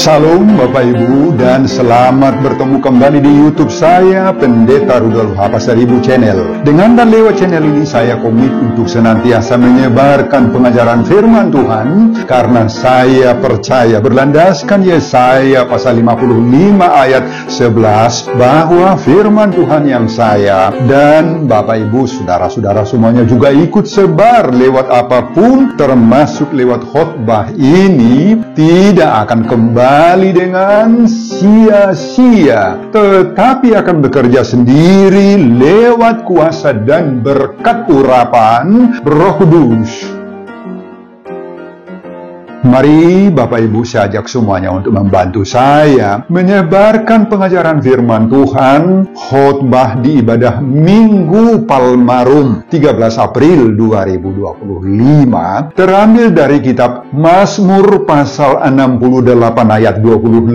Salam Bapak Ibu dan selamat bertemu kembali di YouTube saya, Pendeta Rudolf H. Pasaribu Channel. Dengan dan lewat channel ini saya komit untuk senantiasa menyebarkan pengajaran firman Tuhan karena saya percaya berlandaskan Yesaya pasal 55 ayat 11 bahwa firman Tuhan yang saya dan Bapak Ibu saudara-saudara semuanya juga ikut sebar lewat apapun termasuk lewat khotbah ini tidak akan kembali dengan sia-sia, tetapi akan bekerja sendiri lewat kuasa dan berkat urapan Roh Kudus. Mari Bapak Ibu saya ajak semuanya untuk membantu saya menyebarkan pengajaran firman Tuhan khotbah di ibadah Minggu Palmarum 13 April 2025 terambil dari kitab Mazmur pasal 68 ayat 25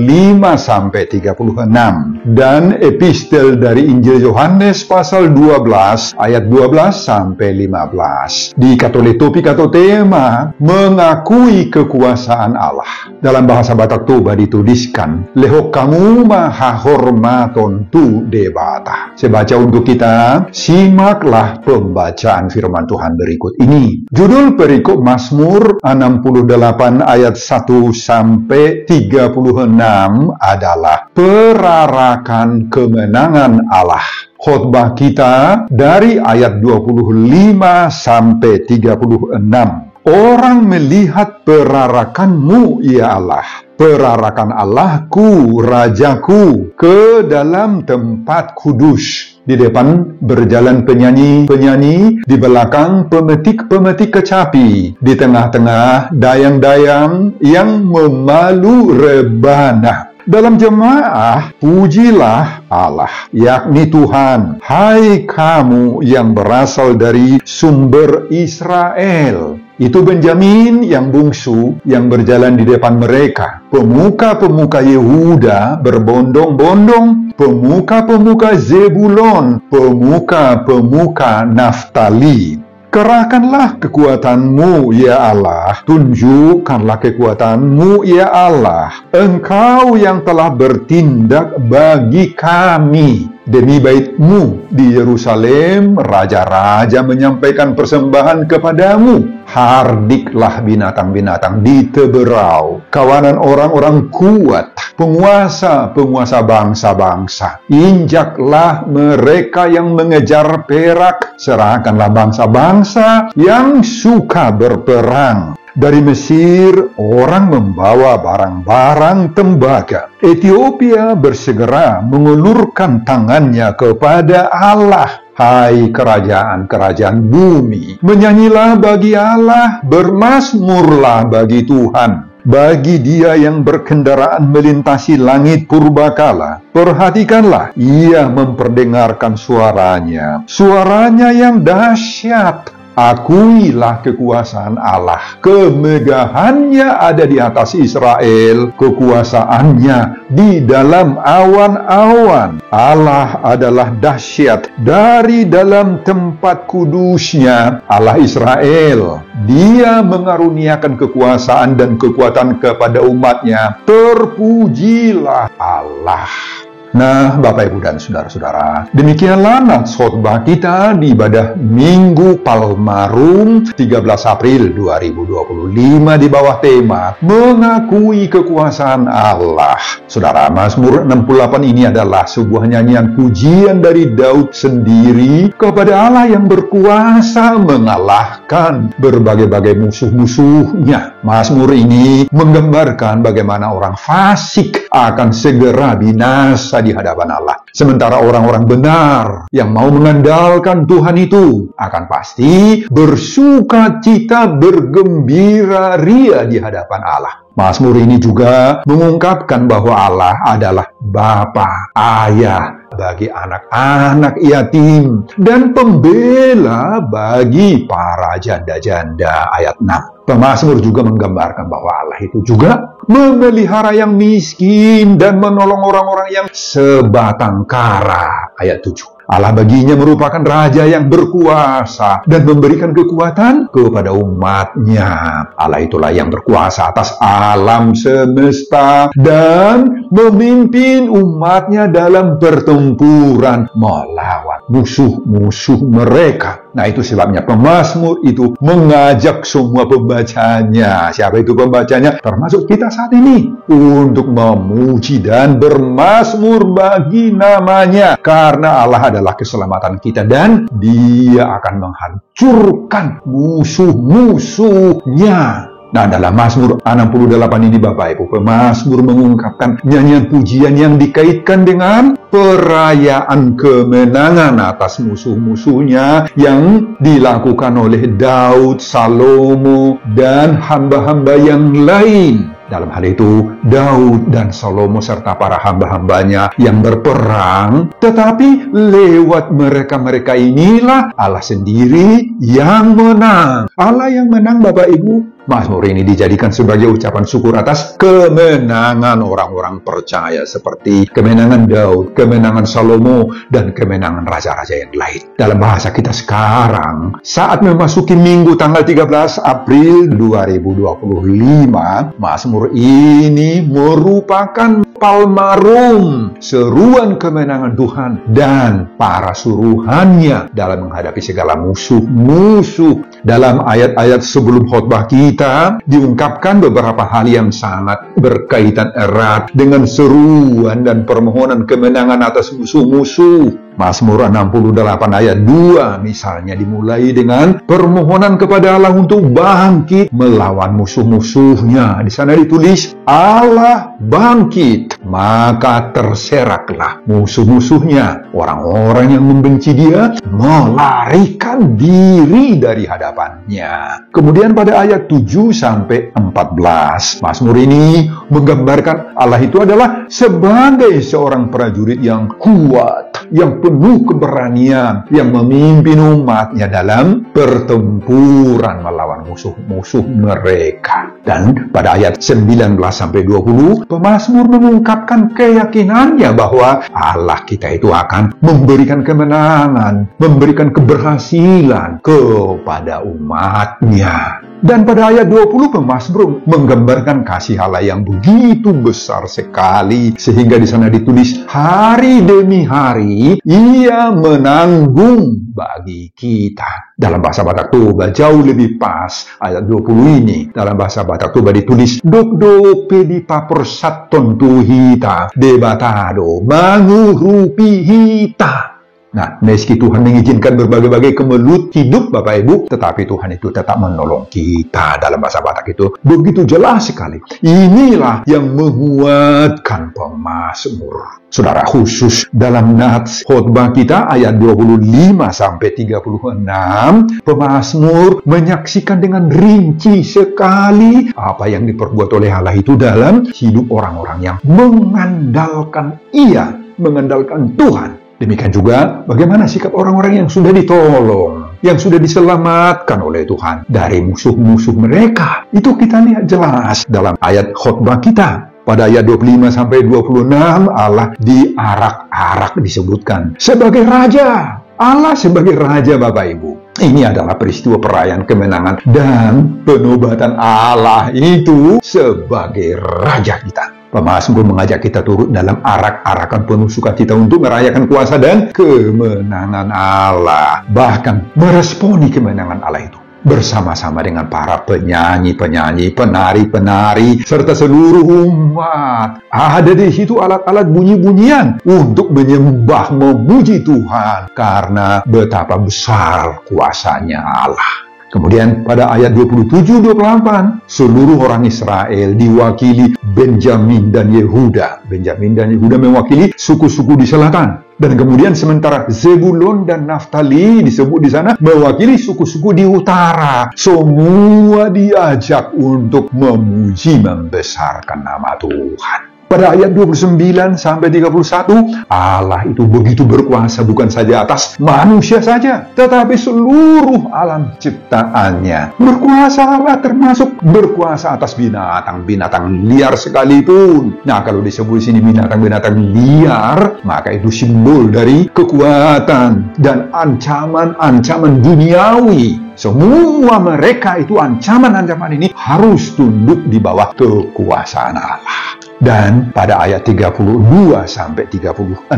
sampai 36 dan epistel dari Injil Yohanes pasal 12 ayat 12 sampai 15. Di Katolik topik atau tema mengakui kekuasaan Allah. Dalam bahasa Batak Toba dituliskan, Lehok kamu maha hormaton tu debata. Saya baca untuk kita, simaklah pembacaan firman Tuhan berikut ini. Judul perikop Mazmur 68 ayat 1 sampai 36 adalah Perarakan Kemenangan Allah. Khotbah kita dari ayat 25 sampai 36. Orang melihat perarakanmu, ya Allah, perarakan Allahku, Rajaku, ke dalam tempat kudus. Di depan berjalan penyanyi-penyanyi, di belakang pemetik-pemetik kecapi, di tengah-tengah dayang-dayang yang memalu rebana. Dalam jemaah, pujilah Allah, yakni Tuhan. Hai kamu yang berasal dari sumber Israel. Itu Benjamin yang bungsu yang berjalan di depan mereka. Pemuka-pemuka Yehuda berbondong-bondong. Pemuka-pemuka Zebulon. Pemuka-pemuka Naftali. Kerahkanlah kekuatanmu, ya Allah. Tunjukkanlah kekuatanmu, ya Allah. Engkau yang telah bertindak bagi kami. Demi bait-Mu di Yerusalem, raja-raja menyampaikan persembahan kepadamu. Hardiklah binatang-binatang di teberau, kawanan orang-orang kuat, penguasa-penguasa bangsa-bangsa. Injaklah mereka yang mengejar perak, serahkanlah bangsa-bangsa yang suka berperang. Dari Mesir, orang membawa barang-barang tembaga. Ethiopia bersegera mengulurkan tangannya kepada Allah. Hai kerajaan-kerajaan bumi, menyanyilah bagi Allah, bermazmurlah bagi Tuhan. Bagi dia yang berkendaraan melintasi langit purbakala, perhatikanlah, ia memperdengarkan suaranya. Suaranya yang dahsyat. Akuilah kekuasaan Allah. Kemegahannya ada di atas Israel. Kekuasaannya di dalam awan-awan. Allah adalah dahsyat dari dalam tempat kudusnya. Allah Israel. Dia mengaruniakan kekuasaan dan kekuatan kepada umatnya. Terpujilah Allah. Nah, Bapak Ibu dan saudara-saudara, demikianlah nats khotbah kita di ibadah Minggu Palmarum 13 April 2025 di bawah tema Mengakui Kekuasaan Allah. Saudara, Mazmur 68 ini adalah sebuah nyanyian pujian dari Daud sendiri kepada Allah yang berkuasa mengalahkan berbagai-bagai musuh-musuhnya. Mazmur ini menggambarkan bagaimana orang fasik akan segera binasa di hadapan Allah. Sementara orang-orang benar yang mau mengandalkan Tuhan itu akan pasti bersuka cita, bergembira ria di hadapan Allah. Mazmur ini juga mengungkapkan bahwa Allah adalah Bapa, Ayah bagi anak-anak yatim dan pembela bagi para janda-janda. Ayat 6. Pemazmur juga menggambarkan bahwa Allah itu juga memelihara yang miskin dan menolong orang-orang yang sebatang kara. Ayat 7. Allah baginya merupakan raja yang berkuasa dan memberikan kekuatan kepada umatnya. Allah itulah yang berkuasa atas alam semesta dan memimpin umatnya dalam pertempuran melawan musuh-musuh mereka. Nah, itu sebabnya pemazmur itu mengajak semua pembacanya. Siapa itu pembacanya? Termasuk kita saat ini. Untuk memuji dan bermazmur bagi namanya. Karena Allah adalah keselamatan kita dan Dia akan menghancurkan musuh-musuhnya. Nah, dalam Mazmur 68 ini Bapak Ibu, pemazmur mengungkapkan nyanyian pujian yang dikaitkan dengan perayaan kemenangan atas musuh-musuhnya yang dilakukan oleh Daud, Salomo, dan hamba-hamba yang lain. Dalam hal itu, Daud dan Salomo serta para hamba-hambanya yang berperang, tetapi lewat mereka-mereka inilah Allah sendiri yang menang. Allah yang menang, Bapak Ibu. Mazmur ini dijadikan sebagai ucapan syukur atas kemenangan orang-orang percaya seperti kemenangan Daud, kemenangan Salomo, dan kemenangan raja-raja yang lain. Dalam bahasa kita sekarang, saat memasuki Minggu tanggal 13 April 2025, Mazmur ini merupakan palmarum, seruan kemenangan Tuhan dan para suruhannya dalam menghadapi segala musuh-musuh. Dalam ayat-ayat sebelum khotbah kita diungkapkan beberapa hal yang sangat berkaitan erat dengan seruan dan permohonan kemenangan atas musuh-musuh. Mazmur 68 ayat 2 misalnya dimulai dengan permohonan kepada Allah untuk bangkit melawan musuh-musuhnya. Di sana ditulis, Allah bangkit, maka terseraklah musuh-musuhnya. Orang-orang yang membenci Dia melarikan diri dari hadapannya. Kemudian pada ayat 7 sampai 14, Mazmur ini menggambarkan Allah itu adalah sebagai seorang prajurit yang kuat, yang penuh keberanian, yang memimpin umatnya dalam pertempuran melawan musuh-musuh mereka. Dan pada ayat 19 sampai 20, pemazmur mengungkapkan keyakinannya bahwa Allah kita itu akan memberikan kemenangan, memberikan keberhasilan kepada umatnya. Dan pada ayat 20 pemazmur menggambarkan kasih Allah yang begitu besar sekali sehingga di sana ditulis hari demi hari Ia menanggung bagi kita. Dalam bahasa Batak Toba jauh lebih pas ayat 20 ini. Dalam bahasa Batak Toba ditulis dok di papersat tontu hita debatado mangurupi hita. Nah, meski Tuhan mengizinkan berbagai-bagai kemelut hidup Bapak Ibu, tetapi Tuhan itu tetap menolong kita. Dalam bahasa Batak itu begitu jelas sekali. Inilah yang menguatkan pemazmur. Saudara, khusus dalam nats khotbah kita ayat 25 sampai 36, pemazmur menyaksikan dengan rinci sekali apa yang diperbuat oleh Allah itu dalam hidup orang-orang yang mengandalkan Ia, mengandalkan Tuhan. Demikian juga bagaimana sikap orang-orang yang sudah ditolong, yang sudah diselamatkan oleh Tuhan dari musuh-musuh mereka. Itu kita lihat jelas dalam ayat khotbah kita. Pada ayat 25 sampai 26 Allah diarak-arak disebutkan sebagai raja. Allah sebagai raja Bapak Ibu. Ini adalah peristiwa perayaan kemenangan dan penobatan Allah itu sebagai raja kita. Pemazmur mengajak kita turut dalam arak-arakan penuh sukacita untuk merayakan kuasa dan kemenangan Allah. Bahkan meresponi kemenangan Allah itu bersama-sama dengan para penyanyi-penyanyi, penari-penari, serta seluruh umat. Ada di situ alat-alat bunyi-bunyian untuk menyembah, memuji Tuhan karena betapa besar kuasanya Allah. Kemudian pada ayat 27-28, seluruh orang Israel diwakili Benjamin dan Yehuda. Benjamin dan Yehuda mewakili suku-suku di selatan. Dan kemudian sementara Zebulon dan Naftali disebut di sana mewakili suku-suku di utara. Semua diajak untuk memuji, membesarkan nama Tuhan. Pada ayat 29 sampai 31, Allah itu begitu berkuasa bukan saja atas manusia saja, tetapi seluruh alam ciptaannya. Berkuasa Allah termasuk berkuasa atas binatang-binatang liar sekalipun. Nah, kalau disebut sini binatang-binatang liar, maka itu simbol dari kekuatan dan ancaman-ancaman duniawi. Semua mereka itu ancaman-ancaman ini harus tunduk di bawah kekuasaan Allah. Dan pada ayat 32 sampai 36,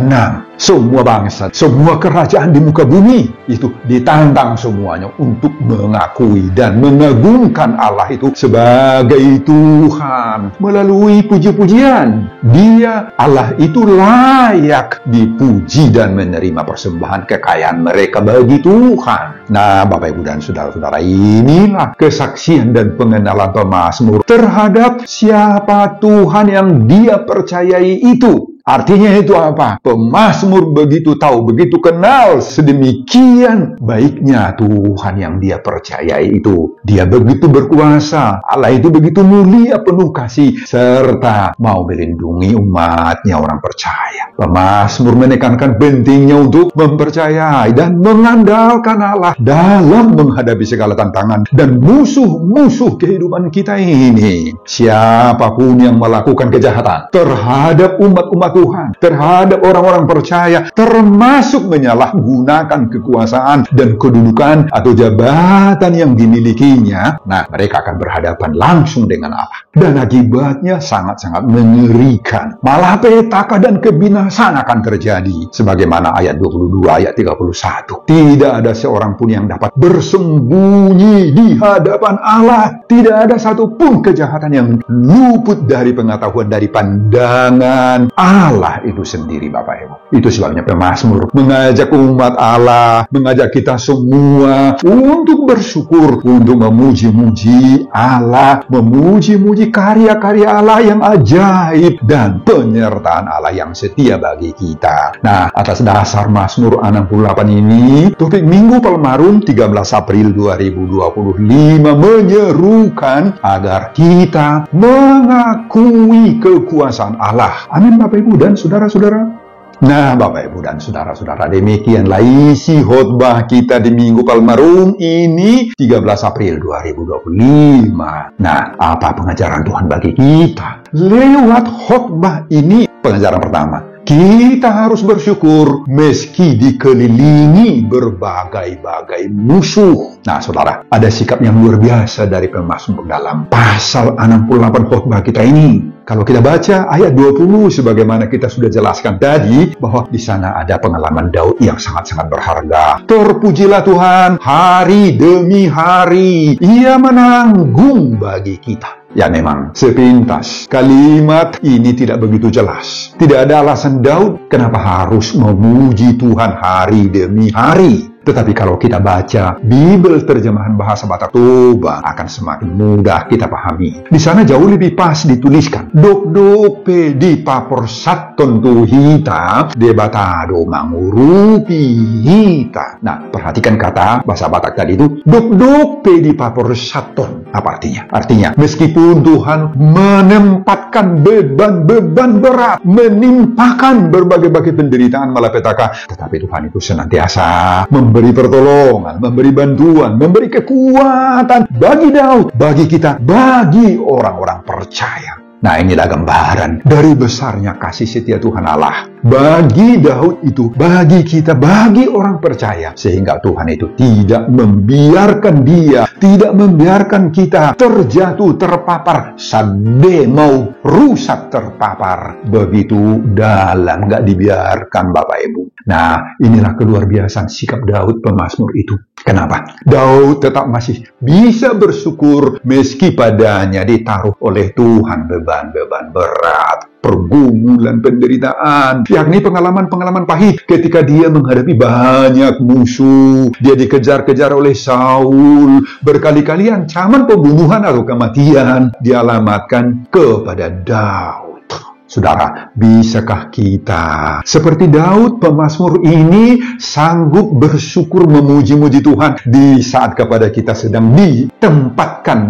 semua bangsa, semua kerajaan di muka bumi itu ditantang semuanya untuk mengakui dan mengagungkan Allah itu sebagai Tuhan melalui puji-pujian. Dia, Allah itu layak dipuji dan menerima persembahan kekayaan mereka bagi Tuhan. Nah, Bapak Ibu dan saudara-saudara, inilah kesaksian dan pengenalan pemazmur terhadap siapa Tuhan yang dia percayai itu. Artinya itu apa? Pemazmur begitu tahu, begitu kenal sedemikian baiknya Tuhan yang dia percayai itu. Dia begitu berkuasa, Allah itu begitu mulia, penuh kasih, serta mau melindungi umatnya orang percaya. Pemazmur menekankan pentingnya untuk mempercayai dan mengandalkan Allah dalam menghadapi segala tantangan dan musuh-musuh kehidupan kita ini. Siapapun yang melakukan kejahatan terhadap umat-umat Tuhan, terhadap orang-orang percaya, termasuk menyalahgunakan kekuasaan dan kedudukan atau jabatan yang dimilikinya, nah mereka akan berhadapan langsung dengan Allah. Dan akibatnya sangat-sangat mengerikan. Malah petaka dan kebinasaan akan terjadi. Sebagaimana ayat 22, ayat 31. Tidak ada seorang pun yang dapat bersembunyi di hadapan Allah. Tidak ada satupun kejahatan yang luput dari pengetahuan, dari pandangan Allah itu sendiri, Bapak Ibu. Itu sebabnya pemazmur mengajak umat Allah, mengajak kita semua untuk bersyukur, untuk memuji-muji Allah, memuji-muji karya-karya Allah yang ajaib dan penyertaan Allah yang setia bagi kita. Nah, atas dasar Mazmur 68 ini, topik Minggu Palmarum 13 April 2025 menyerukan agar kita mengakui kekuasaan Allah. Amin, Bapak Ibu dan saudara-saudara. Nah, Bapak Ibu dan saudara-saudara, demikianlah isi khotbah kita di Minggu Palmarum ini 13 April 2025. Nah, apa pengajaran Tuhan bagi kita? Lewat khotbah ini, pengajaran pertama, kita harus bersyukur meski dikelilingi berbagai-bagai musuh. Nah, saudara, ada sikap yang luar biasa dari pemazmur dalam pasal 68 khotbah kita ini. Kalau kita baca ayat 20, sebagaimana kita sudah jelaskan tadi, bahwa di sana ada pengalaman Daud yang sangat-sangat berharga. Terpujilah Tuhan hari demi hari. Ia menanggung bagi kita. Ya memang, sepintas kalimat ini tidak begitu jelas. Tidak ada alasan Daud kenapa harus memuji Tuhan hari demi hari. Tetapi kalau kita baca Bible terjemahan bahasa Batak Toba, akan semakin mudah kita pahami. Di sana jauh lebih pas dituliskan, dok pe di papor saton tuhita debatado mangurupi hita. Nah, perhatikan kata bahasa Batak tadi itu, dok pe di papor saton. Apa artinya? Artinya, meskipun Tuhan menempatkan beban-beban berat, menimpakan berbagai-bagai penderitaan malapetaka, tetapi Tuhan itu senantiasa memberi pertolongan, memberi bantuan, memberi kekuatan bagi Daud, bagi kita, bagi orang-orang percaya. Nah, inilah gambaran dari besarnya kasih setia Tuhan Allah bagi Daud itu, bagi kita, bagi orang percaya, sehingga Tuhan itu tidak membiarkan dia, tidak membiarkan kita terjatuh, terpapar, sampai mau rusak, terpapar begitu dalam, nggak dibiarkan, Bapak Ibu. Nah, inilah keluar biasaan sikap Daud pemazmur itu. Kenapa? Daud tetap masih bisa bersyukur meski padanya ditaruh oleh Tuhan beban-beban berat, pergumulan, penderitaan, yakni pengalaman-pengalaman pahit ketika dia menghadapi banyak musuh. Dia dikejar-kejar oleh Saul, berkali-kali ancaman pembunuhan atau kematian dialamatkan kepada Daud. Saudara, bisakah kita seperti Daud pemazmur ini sanggup bersyukur memuji-muji Tuhan di saat kepada kita sedang ditimpakan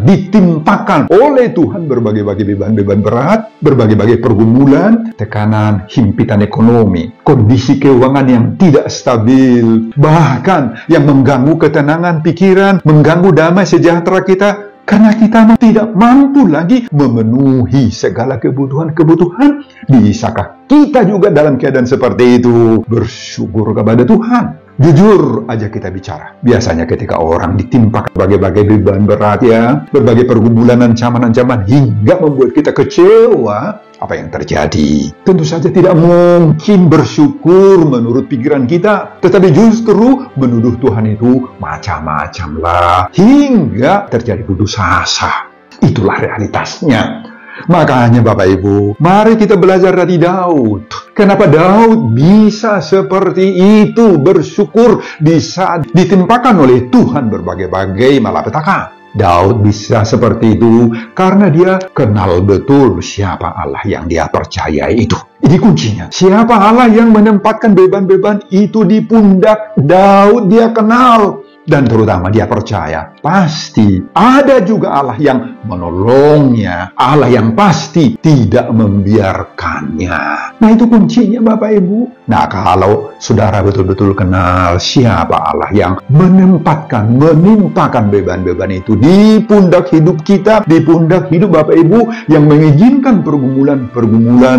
oleh Tuhan berbagai-bagai beban-beban berat, berbagai-bagai pergumulan, tekanan, himpitan ekonomi, kondisi keuangan yang tidak stabil, bahkan yang mengganggu ketenangan pikiran, mengganggu damai sejahtera kita, karena kita tidak mampu lagi memenuhi segala kebutuhan-kebutuhan. Bisakah kita juga dalam keadaan seperti itu bersyukur kepada Tuhan? Jujur aja kita bicara. Biasanya ketika orang ditimpa berbagai beban berat ya, berbagai pergumulan, ancaman-ancaman hingga membuat kita kecewa, apa yang terjadi? Tentu saja tidak mungkin bersyukur menurut pikiran kita, tetapi justru menuduh Tuhan itu macam-macam lah, hingga terjadi putus asa. Itulah realitasnya. Makanya Bapak Ibu, mari kita belajar dari Daud. Kenapa Daud bisa seperti itu bersyukur di saat ditimpakan oleh Tuhan berbagai-bagai malapetaka? Daud bisa seperti itu karena dia kenal betul siapa Allah yang dia percayai itu. Ini kuncinya. Siapa Allah yang menempatkan beban-beban itu di pundak Daud, dia kenal. Dan terutama dia percaya, pasti ada juga Allah yang menolongnya, Allah yang pasti tidak membiarkannya. Nah itu kuncinya Bapak Ibu. Nah kalau saudara betul-betul kenal siapa Allah yang menimpakan beban-beban itu di pundak hidup kita, di pundak hidup Bapak Ibu, yang mengizinkan pergumulan,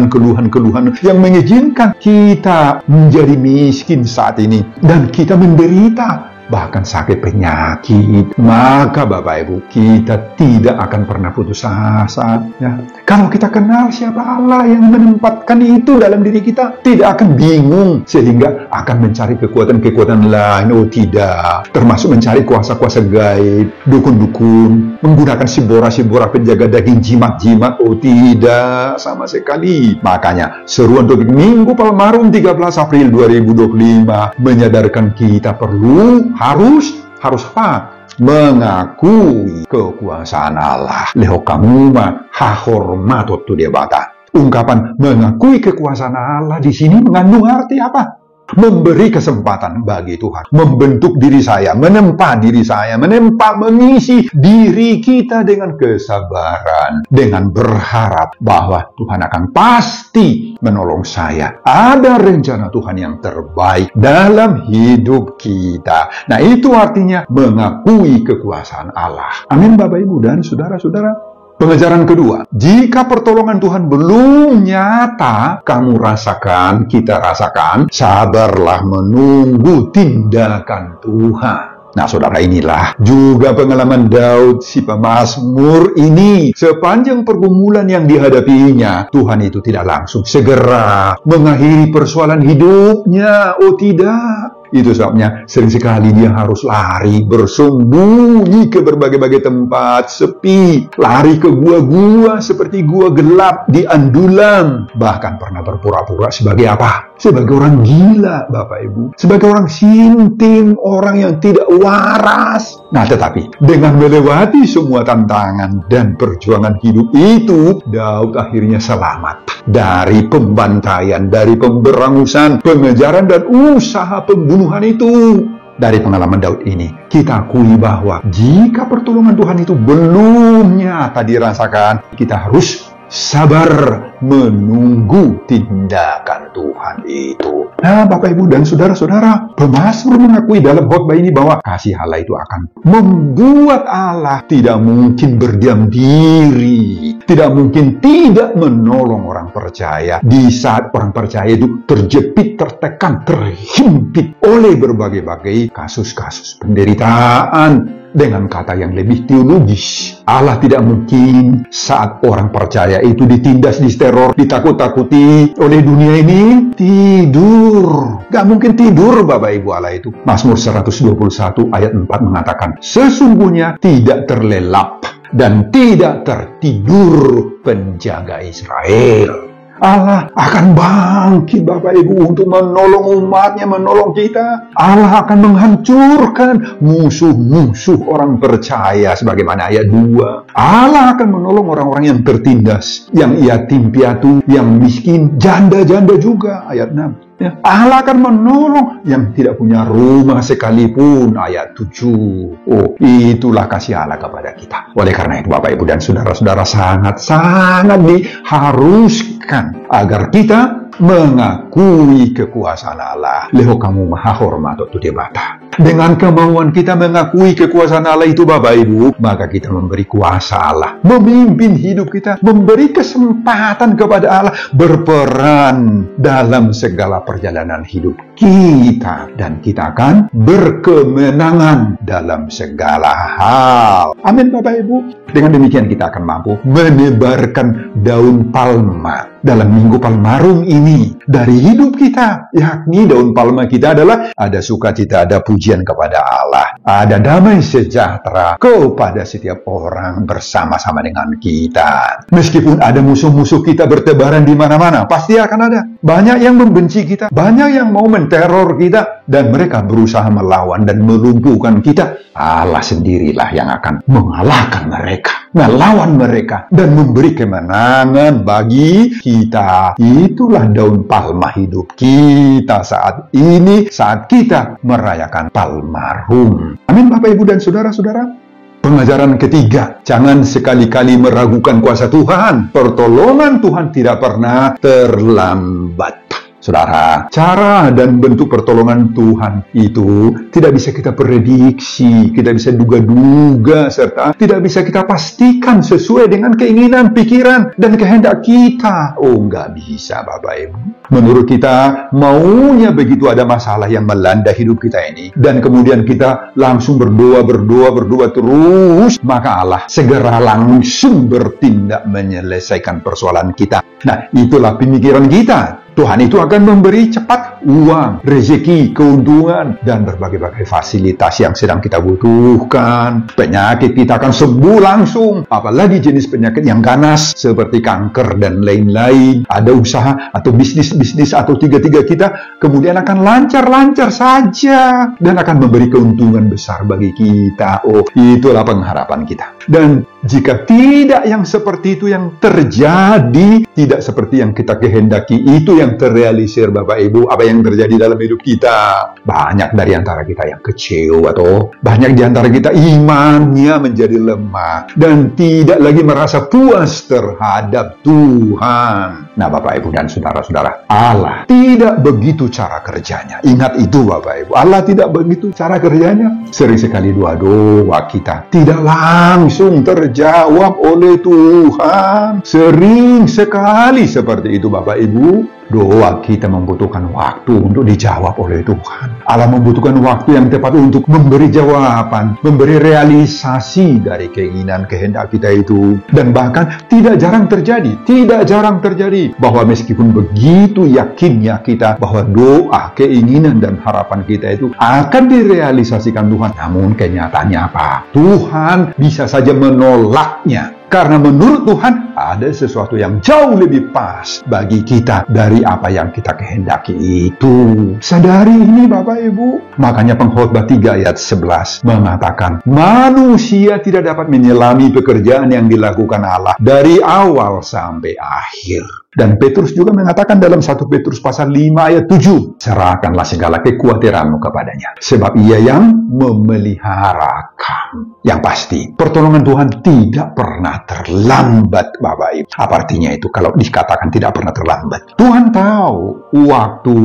keluhan-keluhan, yang mengizinkan kita menjadi miskin saat ini, dan kita menderita, bahkan sakit penyakit, maka Bapak Ibu, kita tidak akan pernah putus asa. Ya. Kalau kita kenal siapa Allah yang menempatkan itu dalam diri kita, tidak akan bingung, sehingga akan mencari kekuatan-kekuatan lain. Oh tidak, termasuk mencari kuasa-kuasa gaib, dukun-dukun, menggunakan sibora-sibora penjaga daging, jimat-jimat. Oh tidak, sama sekali. Makanya, seruan topik Minggu Palmarum 13 April 2025 menyadarkan kita harus apa? Mengakui kekuasaan Allah. Lehokamuma hahormatot tu debata. Ungkapan mengakui kekuasaan Allah di sini mengandung arti apa? Memberi kesempatan bagi Tuhan membentuk diri saya, menempa diri saya, mengisi diri kita dengan kesabaran, dengan berharap bahwa Tuhan akan pasti menolong saya. Ada rencana Tuhan yang terbaik dalam hidup kita. Nah itu artinya mengakui kekuasaan Allah. Amin Bapak Ibu dan saudara-saudara. Pengajaran kedua, jika pertolongan Tuhan belum nyata, kita rasakan, sabarlah menunggu tindakan Tuhan. Nah saudara, inilah juga pengalaman Daud si pemazmur ini. Sepanjang pergumulan yang dihadapinya, Tuhan itu tidak langsung segera mengakhiri persoalan hidupnya. Oh tidak. Itu sebabnya sering sekali dia harus lari bersembunyi ke berbagai-bagai tempat sepi, lari ke gua-gua seperti gua gelap di Andulam, bahkan pernah berpura-pura sebagai apa? Sebagai orang gila Bapak Ibu, sebagai orang sinting, orang yang tidak waras. Nah tetapi dengan melewati semua tantangan dan perjuangan hidup itu, Daud akhirnya selamat dari pembantaian, dari pemberangusan, pengejaran dan usaha pembunuhan itu. Dari pengalaman Daud ini, kita akui bahwa jika pertolongan Tuhan itu belum nyata dirasakan, kita harus sabar menunggu tindakan Tuhan itu. Nah, Bapak Ibu dan saudara-saudara, pemazmur mengakui dalam khotbah ini bahwa kasih Allah itu akan membuat Allah tidak mungkin berdiam diri, tidak mungkin tidak menolong orang percaya di saat orang percaya itu terjepit, tertekan, terhimpit oleh berbagai-bagai kasus-kasus penderitaan. Dengan kata yang lebih teologis, Allah tidak mungkin saat orang percaya itu ditindas, diteror, ditakut-takuti oleh dunia ini tidur. Gak mungkin tidur Bapak Ibu Allah itu. Mazmur 121 ayat 4 mengatakan, sesungguhnya tidak terlelap dan tidak tertidur penjaga Israel. Allah akan bangkit Bapak Ibu untuk menolong umatnya, menolong kita. Allah akan menghancurkan musuh-musuh orang percaya sebagaimana ayat 2. Allah akan menolong orang-orang yang tertindas, yang yatim piatu, yang miskin, janda-janda juga ayat 6. Ya, Allah akan menolong yang tidak punya rumah sekalipun ayat 7. Oh, itulah kasih Allah kepada kita. Oleh karena itu Bapak Ibu dan saudara-saudara, sangat diharuskan agar kita mengakui kekuasaan Allah. Leho kamu maha hormat tu debata. Dengan kemauan kita mengakui kekuasaan Allah itu Bapak Ibu, maka kita memberi kuasa Allah memimpin hidup kita, memberi kesempatan kepada Allah berperan dalam segala perjalanan hidup kita, dan kita akan berkemenangan dalam segala hal. Amin Bapak Ibu. Dengan demikian kita akan mampu menebarkan daun palma dalam Minggu Palmarum ini dari hidup kita, yakni daun palma kita adalah ada sukacita, ada pujian kepada Allah, ada damai sejahtera kepada setiap orang bersama-sama dengan kita. Meskipun ada musuh-musuh kita bertebaran di mana-mana, pasti akan ada. Banyak yang membenci kita, banyak yang mau menteror kita, dan mereka berusaha melawan dan melumpuhkan kita. Allah sendirilah yang akan mengalahkan mereka, melawan mereka, dan memberi kemenangan bagi kita. Itulah daun palma hidup kita saat ini, saat kita merayakan Palmarum. Amin Bapak Ibu dan saudara-saudara. Pengajaran ketiga, jangan sekali-kali meragukan kuasa Tuhan. Pertolongan Tuhan tidak pernah terlambat. Saudara, cara dan bentuk pertolongan Tuhan itu tidak bisa kita prediksi, tidak bisa duga-duga, serta tidak bisa kita pastikan sesuai dengan keinginan, pikiran, dan kehendak kita. Oh, nggak bisa Bapak Ibu. Menurut kita, maunya begitu ada masalah yang melanda hidup kita ini, dan kemudian kita langsung berdoa terus, maka Allah segera langsung bertindak menyelesaikan persoalan kita. Nah, itulah pemikiran kita. Tuhan itu akan memberi cepat uang, rezeki, keuntungan, dan berbagai-bagai fasilitas yang sedang kita butuhkan. Penyakit kita akan sembuh langsung, apalagi jenis penyakit yang ganas seperti kanker dan lain-lain. Ada usaha atau bisnis atau tiga-tiga kita kemudian akan lancar-lancar saja dan akan memberi keuntungan besar bagi kita. Oh, itulah pengharapan kita. Dan jika tidak yang seperti itu yang terjadi, tidak seperti yang kita kehendaki, itu yang terrealisir Bapak Ibu, apa yang terjadi dalam hidup kita. Banyak dari antara kita yang kecewa, atau banyak di antara kita imannya menjadi lemah dan tidak lagi merasa puas terhadap Tuhan. Nah Bapak Ibu dan saudara-saudara, Allah tidak begitu cara kerjanya. Ingat itu Bapak Ibu, Allah tidak begitu cara kerjanya. Sering sekali doa kita tidak langsung terjawab oleh Tuhan. Sering sekali seperti itu Bapak Ibu. Doa kita membutuhkan waktu untuk dijawab oleh Tuhan. Allah membutuhkan waktu yang tepat untuk memberi jawaban, memberi realisasi dari keinginan kehendak kita itu. Dan bahkan tidak jarang terjadi bahwa meskipun begitu yakinnya kita bahwa doa, keinginan dan harapan kita itu akan direalisasikan Tuhan, namun kenyataannya apa? Tuhan bisa saja menolaknya. Karena menurut Tuhan ada sesuatu yang jauh lebih pas bagi kita dari apa yang kita kehendaki itu. Sadari ini Bapak Ibu. Makanya Pengkhotbah 3 ayat 11 mengatakan, manusia tidak dapat menyelami pekerjaan yang dilakukan Allah dari awal sampai akhir. Dan Petrus juga mengatakan dalam 1 Petrus pasal 5 ayat 7, serahkanlah segala kekhawatiranmu kepadanya, sebab ia yang memeliharakan. Yang pasti, pertolongan Tuhan tidak pernah terlambat, Bapak Ibu. Apa artinya itu kalau dikatakan tidak pernah terlambat? Tuhan tahu waktu,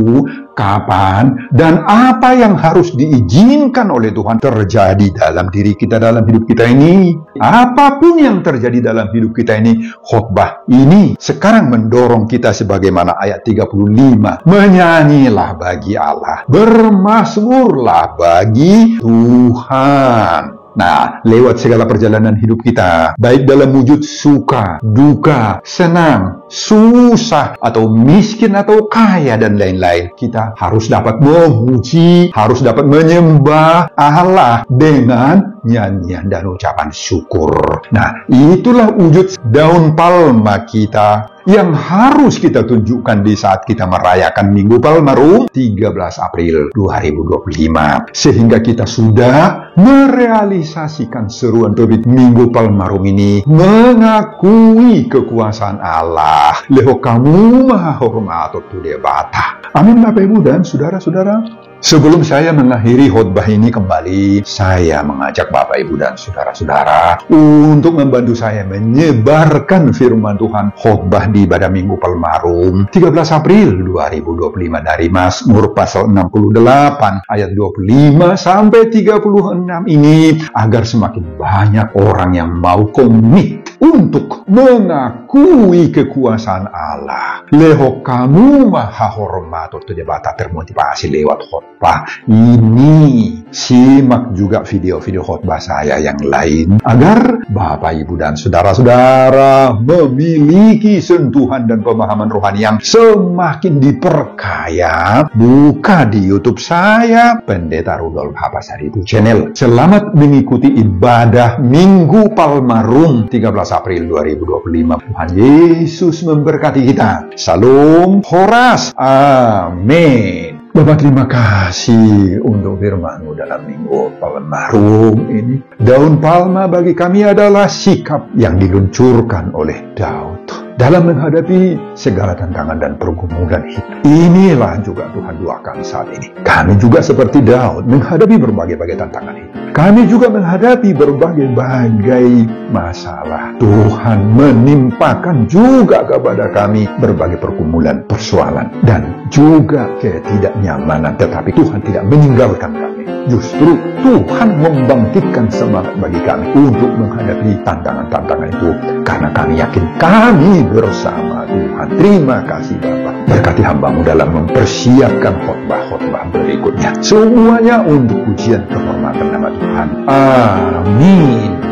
kapan, dan apa yang harus diizinkan oleh Tuhan terjadi dalam diri kita, dalam hidup kita ini. Apapun yang terjadi dalam hidup kita ini, khotbah ini sekarang mendorong kita sebagaimana ayat 35. Menyanyilah bagi Allah, bermazmurlah bagi Tuhan. Nah, lewat segala perjalanan hidup kita, baik dalam wujud suka, duka, senang, susah, atau miskin, atau kaya, dan lain-lain, kita harus dapat memuji, harus dapat menyembah Allah dengan nyanyian dan ucapan syukur. Nah, itulah wujud daun palma kita yang harus kita tunjukkan di saat kita merayakan Minggu Palmarum 13 April 2025. Sehingga kita sudah merealisasikan seruan terbit Minggu Palmarum ini mengakui kekuasaan Allah. Leho kamu maha hormat tu dia bata. Amin Bapak Ibu dan saudara-saudara. Sebelum saya mengakhiri khotbah ini kembali, saya mengajak Bapak Ibu dan saudara-saudara untuk membantu saya menyebarkan firman Tuhan khotbah di ibadah Minggu Palmarum 13 April 2025 dari Mazmur pasal 68 ayat 25 sampai 36 ini, agar semakin banyak orang yang mau komit untuk mengakui kekuasaan Allah. Leho kamu maha hormat atau jabata termotivasi lewat khotbah ini. Simak juga video-video khotbah saya yang lain agar Bapak Ibu dan saudara-saudara memiliki sentuhan dan pemahaman rohani yang semakin diperkaya. Buka di YouTube saya, Pendeta Rudolf Hapasaribu Channel. Selamat mengikuti ibadah Minggu Palmarum 13 April 2025. Tuhan Yesus memberkati kita. Salam Horas. Amin. Bapak, terima kasih untuk firman-Mu dalam Minggu Palmarum ini. Daun palma bagi kami adalah sikap yang diluncurkan oleh Daud dalam menghadapi segala tantangan dan pergumulan hidup. Inilah juga Tuhan doakan saat ini. Kami juga seperti Daud menghadapi berbagai-bagai tantangan hidup. Kami juga menghadapi berbagai-bagai masalah. Tuhan menimpakan juga kepada kami berbagai pergumulan, persoalan, dan juga ketidaknyamanan. Tetapi Tuhan tidak meninggalkan kami. Justru Tuhan membangkitkan semangat bagi kami untuk menghadapi tantangan-tantangan itu. Karena kami yakin kami bersama Tuhan. Terima kasih Bapa. Berkati hamba-Mu dalam mempersiapkan khotbah-khotbah berikutnya. Semuanya untuk pujian kehormatan nama Tuhan. Amin.